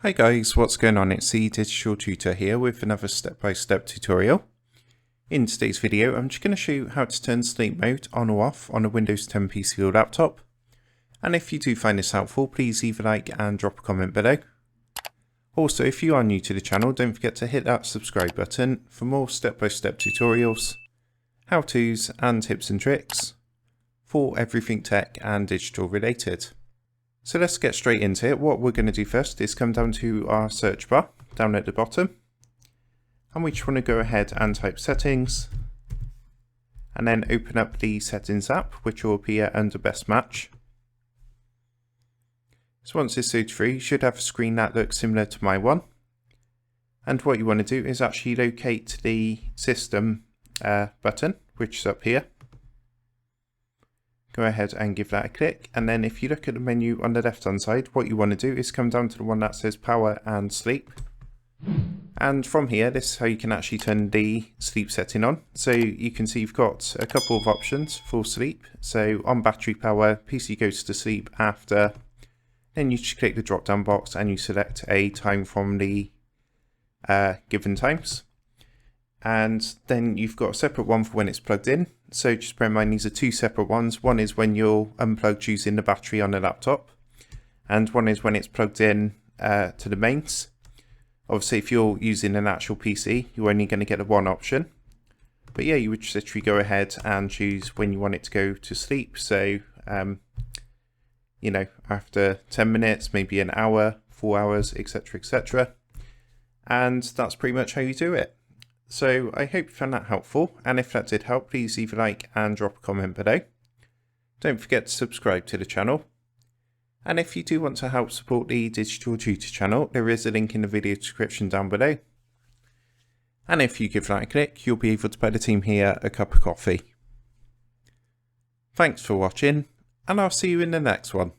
Hi guys, what's going on? It's the Digital Tutor here with another step-by-step tutorial. In today's video, I'm just going to show you how to turn sleep mode on or off on a Windows 10 PC or laptop. And if you do find this helpful, please leave a like and drop a comment below. Also, if you are new to the channel, don't forget to hit that subscribe button for more step-by-step tutorials, how-tos and tips and tricks for everything tech and digital related. So let's get straight into it. What we're going to do first is come down to our search bar down at the bottom, and we just want to go ahead and type settings and then open up the settings app, which will appear under best match. So once it's searched through, you should have a screen that looks similar to my one, and what you want to do is actually locate the system button, which is up here. Go ahead and give that a click, and then if you look at the menu on the left hand side, what you want to do is come down to the one that says power and sleep, and from here this is how you can actually turn the sleep setting on. So you can see you've got a couple of options for sleep. So on battery power, PC goes to sleep after, then you just click the drop down box and you select a time from the given times, and then you've got a separate one for when it's plugged in. So just bear in mind these are two separate ones. One is when you're unplugged using the battery on the laptop, and one is when it's plugged in to the mains. Obviously if you're using an actual PC, you're only going to get the one option, but yeah, you would just literally go ahead and choose when you want it to go to sleep. So you know, after 10 minutes, maybe an hour, 4 hours, etc, etc, and that's pretty much how you do it. So I hope you found that helpful, and if that did help, please leave a like and drop a comment below. Don't forget to subscribe to the channel, and if you do want to help support the Digital Tutor channel, there is a link in the video description down below, and if you give that a click, you'll be able to buy the team here a cup of coffee. Thanks for watching, and I'll see you in the next one.